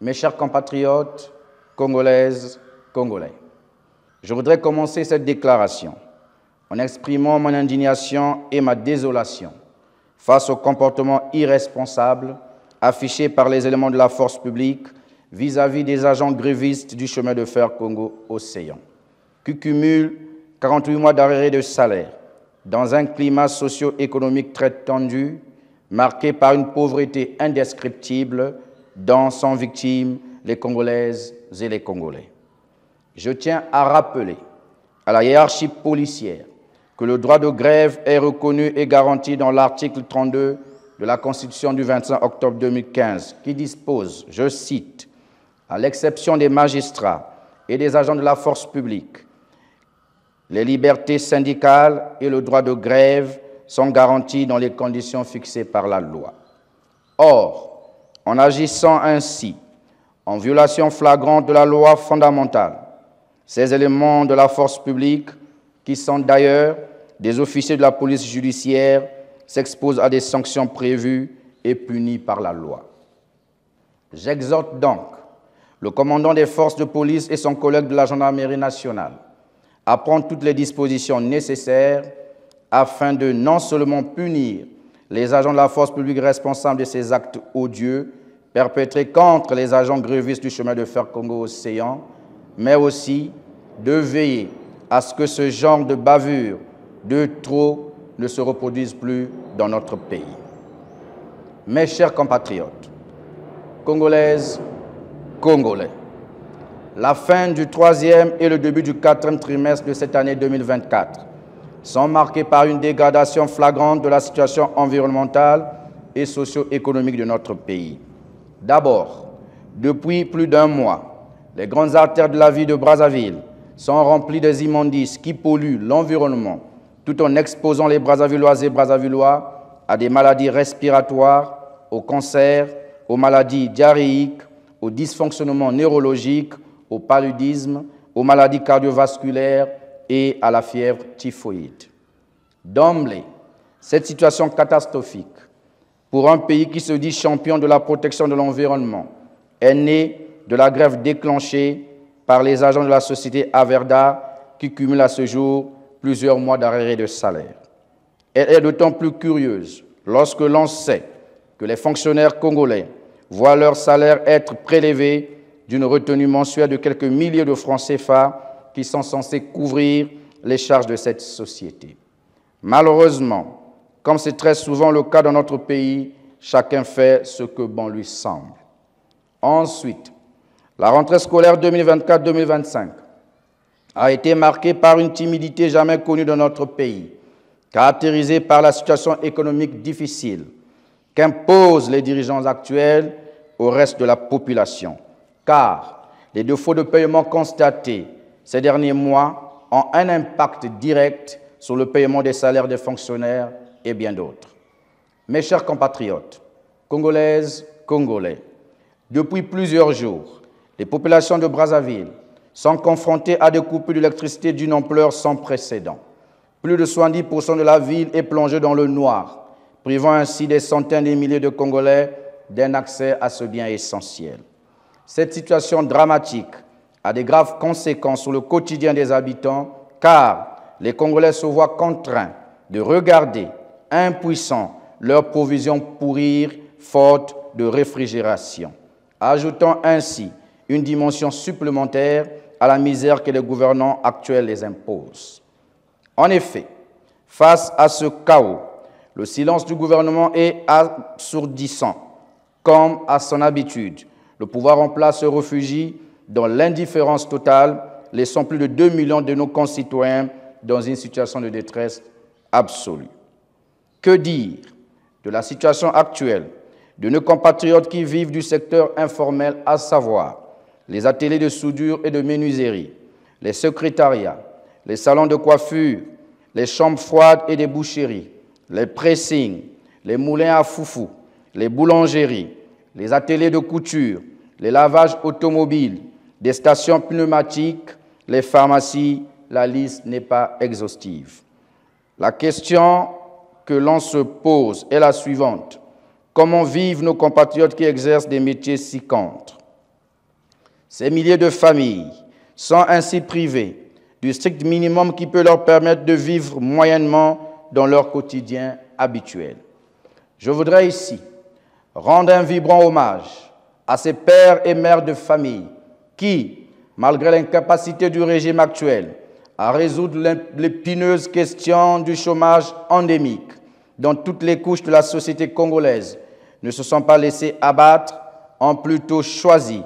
Mes chers compatriotes, Congolaises, Congolais, je voudrais commencer cette déclaration en exprimant mon indignation et ma désolation face au comportement irresponsable affiché par les éléments de la force publique vis-à-vis des agents grévistes du chemin de fer Congo-Océan, qui cumulent 48 mois d'arrêt de salaire dans un climat socio-économique très tendu, marqué par une pauvreté indescriptible dont sont victimes les Congolaises et les Congolais. Je tiens à rappeler à la hiérarchie policière que le droit de grève est reconnu et garanti dans l'article 32 de la Constitution du 25 octobre 2015, qui dispose, je cite, « À l'exception des magistrats et des agents de la force publique, les libertés syndicales et le droit de grève sont garantis dans les conditions fixées par la loi. » Or, en agissant ainsi, en violation flagrante de la loi fondamentale, ces éléments de la force publique, qui sont d'ailleurs des officiers de la police judiciaire, s'exposent à des sanctions prévues et punies par la loi. J'exhorte donc le commandant des forces de police et son collègue de la gendarmerie nationale à prendre toutes les dispositions nécessaires afin de non seulement punir les agents de la force publique responsables de ces actes odieux perpétrés contre les agents grévistes du chemin de fer Congo-Océan, mais aussi de veiller à ce que ce genre de bavure de trop ne se reproduise plus dans notre pays. Mes chers compatriotes, Congolaises, Congolais, la fin du 3e et le début du 4e trimestre de cette année 2024 sont marqués par une dégradation flagrante de la situation environnementale et socio-économique de notre pays. D'abord, depuis plus d'un mois, les grandes artères de la ville de Brazzaville sont remplies des immondices qui polluent l'environnement tout en exposant les Brazzavilloises et Brazzavillois à des maladies respiratoires, au cancer, aux maladies diarrhéiques, au dysfonctionnement neurologique, au paludisme, aux maladies cardiovasculaires et à la fièvre typhoïde. D'emblée, cette situation catastrophique pour un pays qui se dit champion de la protection de l'environnement est née de la grève déclenchée par les agents de la société Averda qui cumulent à ce jour plusieurs mois d'arrêt de salaire. Elle est d'autant plus curieuse lorsque l'on sait que les fonctionnaires congolais voient leur salaire être prélevé d'une retenue mensuelle de quelques milliers de francs CFA qui sont censés couvrir les charges de cette société. Malheureusement, comme c'est très souvent le cas dans notre pays, chacun fait ce que bon lui semble. Ensuite, la rentrée scolaire 2024-2025 a été marquée par une timidité jamais connue dans notre pays, caractérisée par la situation économique difficile qu'imposent les dirigeants actuels au reste de la population, car les défauts de paiement constatés ces derniers mois ont un impact direct sur le paiement des salaires des fonctionnaires et bien d'autres. Mes chers compatriotes, Congolaises, Congolais, depuis plusieurs jours, les populations de Brazzaville sont confrontées à des coupures d'électricité d'une ampleur sans précédent. Plus de 70% de la ville est plongée dans le noir, privant ainsi des centaines de milliers de Congolais d'un accès à ce bien essentiel. Cette situation dramatique a des graves conséquences sur le quotidien des habitants, car les Congolais se voient contraints de regarder, impuissants, leurs provisions pourrir, faute de réfrigération, ajoutant ainsi une dimension supplémentaire à la misère que les gouvernants actuels les imposent. En effet, face à ce chaos, le silence du gouvernement est assourdissant. Comme à son habitude, le pouvoir en place se réfugie dans l'indifférence totale, laissant plus de 2 millions de nos concitoyens dans une situation de détresse absolue. Que dire de la situation actuelle de nos compatriotes qui vivent du secteur informel, à savoir les ateliers de soudure et de menuiserie, les secrétariats, les salons de coiffure, les chambres froides et des boucheries, les pressings, les moulins à foufou, les boulangeries, les ateliers de couture, les lavages automobiles, des stations pneumatiques, les pharmacies, la liste n'est pas exhaustive. La question que l'on se pose est la suivante. Comment vivent nos compatriotes qui exercent des métiers si contre? Ces milliers de familles sont ainsi privées du strict minimum qui peut leur permettre de vivre moyennement dans leur quotidien habituel. Je voudrais ici rendre un vibrant hommage à ces pères et mères de famille qui, malgré l'incapacité du régime actuel à résoudre l'épineuse question du chômage endémique dans toutes les couches de la société congolaise, ne se sont pas laissés abattre, ont plutôt choisi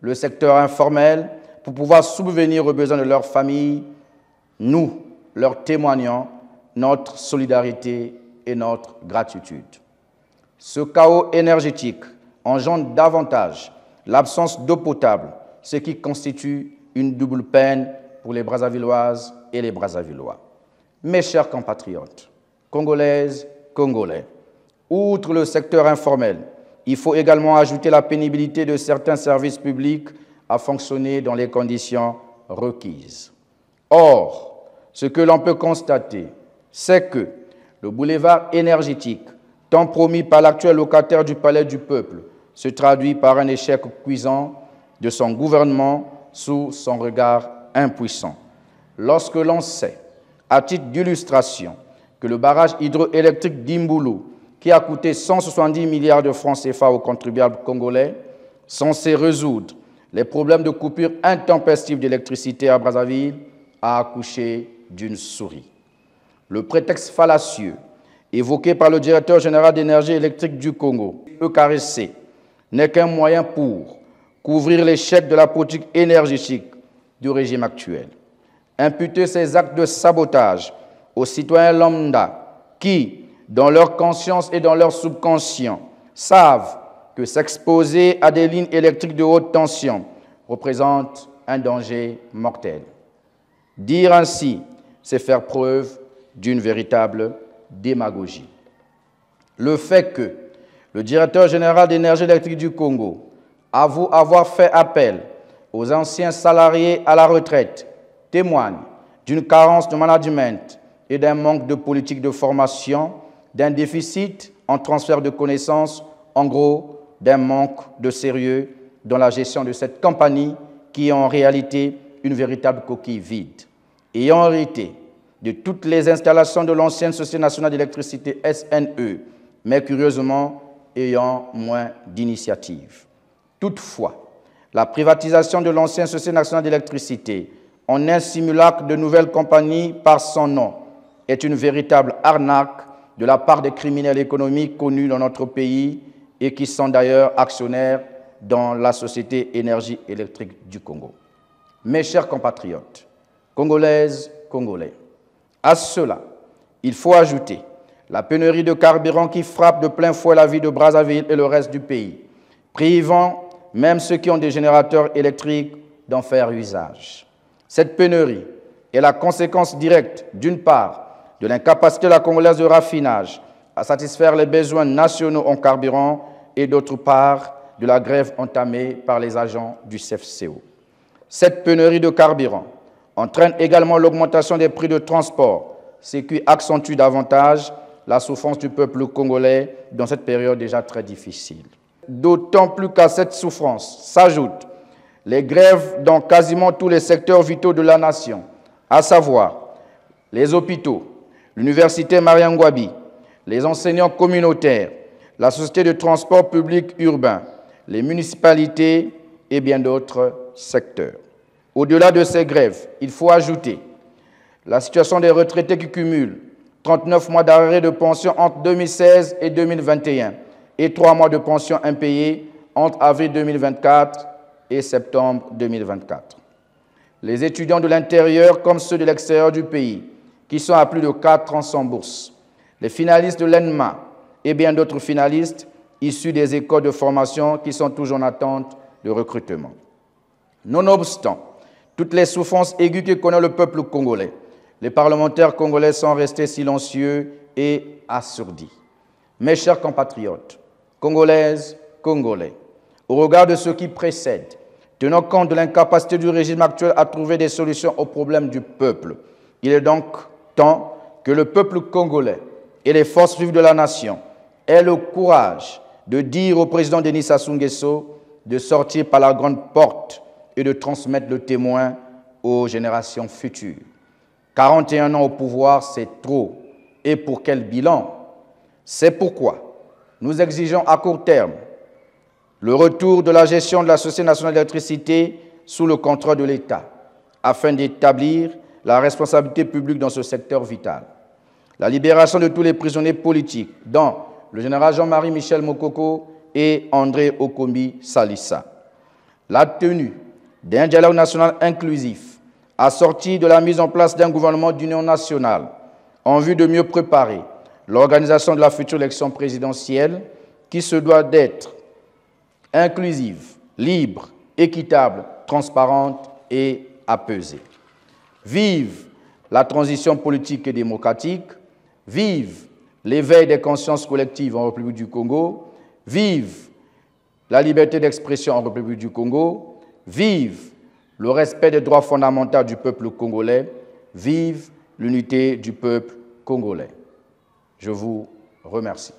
le secteur informel pour pouvoir subvenir aux besoins de leur famille. Nous leur témoignons notre solidarité et notre gratitude. Ce chaos énergétique engendre davantage l'absence d'eau potable, ce qui constitue une double peine pour les Brazzavilloises et les Brazzavillois. Mes chers compatriotes, Congolaises, Congolais, outre le secteur informel, il faut également ajouter la pénibilité de certains services publics à fonctionner dans les conditions requises. Or, ce que l'on peut constater, c'est que le boulevard énergétique, tant promis par l'actuel locataire du Palais du Peuple, se traduit par un échec cuisant de son gouvernement sous son regard impuissant. Lorsque l'on sait, à titre d'illustration, que le barrage hydroélectrique d'Imboulou, qui a coûté 170 milliards de francs CFA aux contribuables congolais, censé résoudre les problèmes de coupure intempestive d'électricité à Brazzaville, a accouché d'une souris. Le prétexte fallacieux évoqué par le directeur général d'énergie électrique du Congo, ECAREC, n'est qu'un moyen pour couvrir l'échec de la politique énergétique du régime actuel. Imputer ces actes de sabotage aux citoyens lambda qui, dans leur conscience et dans leur subconscient, savent que s'exposer à des lignes électriques de haute tension représente un danger mortel. Dire ainsi, c'est faire preuve d'une véritable démagogie. Le fait que le directeur général d'énergie électrique du Congo avoue avoir fait appel aux anciens salariés à la retraite témoigne d'une carence de management et d'un manque de politique de formation, d'un déficit en transfert de connaissances, en gros, d'un manque de sérieux dans la gestion de cette compagnie qui est en réalité une véritable coquille vide. Ayant hérité de toutes les installations de l'ancienne Société nationale d'électricité SNE, mais curieusement ayant moins d'initiative. Toutefois, la privatisation de l'ancienne Société nationale d'électricité en un simulacre de nouvelles compagnies par son nom est une véritable arnaque de la part des criminels économiques connus dans notre pays et qui sont d'ailleurs actionnaires dans la Société Énergie électrique du Congo. Mes chers compatriotes, Congolaises, Congolais, à cela, il faut ajouter la pénurie de carburant qui frappe de plein fouet la vie de Brazzaville et le reste du pays, privant même ceux qui ont des générateurs électriques d'en faire usage. Cette pénurie est la conséquence directe, d'une part, de l'incapacité de la Congolaise de raffinage à satisfaire les besoins nationaux en carburant et d'autre part, de la grève entamée par les agents du CFCO. Cette pénurie de carburant entraîne également l'augmentation des prix de transport, ce qui accentue davantage la souffrance du peuple congolais dans cette période déjà très difficile. D'autant plus qu'à cette souffrance s'ajoutent les grèves dans quasiment tous les secteurs vitaux de la nation, à savoir les hôpitaux, l'université Mariam Ngouabi, les enseignants communautaires, la société de transport public urbain, les municipalités et bien d'autres secteurs. Au-delà de ces grèves, il faut ajouter la situation des retraités qui cumulent 39 mois d'arrêt de pension entre 2016 et 2021 et 3 mois de pension impayés entre avril 2024 et septembre 2024. Les étudiants de l'intérieur comme ceux de l'extérieur du pays, qui sont à plus de 4 ans sans bourse, les finalistes de l'ENMA et bien d'autres finalistes issus des écoles de formation qui sont toujours en attente de recrutement. Nonobstant toutes les souffrances aiguës que connaît le peuple congolais, les parlementaires congolais sont restés silencieux et assourdis. Mes chers compatriotes, Congolaises, Congolais, au regard de ce qui précède, tenant compte de l'incapacité du régime actuel à trouver des solutions aux problèmes du peuple, il est donc temps que le peuple congolais et les forces vives de la nation aient le courage de dire au président Denis Sassou Nguesso de sortir par la grande porte et de transmettre le témoin aux générations futures. 41 ans au pouvoir, c'est trop. Et pour quel bilan? C'est pourquoi nous exigeons à court terme le retour de la gestion de la Société nationale d'électricité sous le contrôle de l'État, afin d'établir la responsabilité publique dans ce secteur vital. La libération de tous les prisonniers politiques, dont le général Jean-Marie Michel Mokoko et André Okombi Salissa. La tenue d'un dialogue national inclusif, assorti de la mise en place d'un gouvernement d'union nationale, en vue de mieux préparer l'organisation de la future élection présidentielle, qui se doit d'être inclusive, libre, équitable, transparente et apaisée. Vive la transition politique et démocratique, vive l'éveil des consciences collectives en République du Congo, vive la liberté d'expression en République du Congo, vive le respect des droits fondamentaux du peuple congolais, vive l'unité du peuple congolais. Je vous remercie.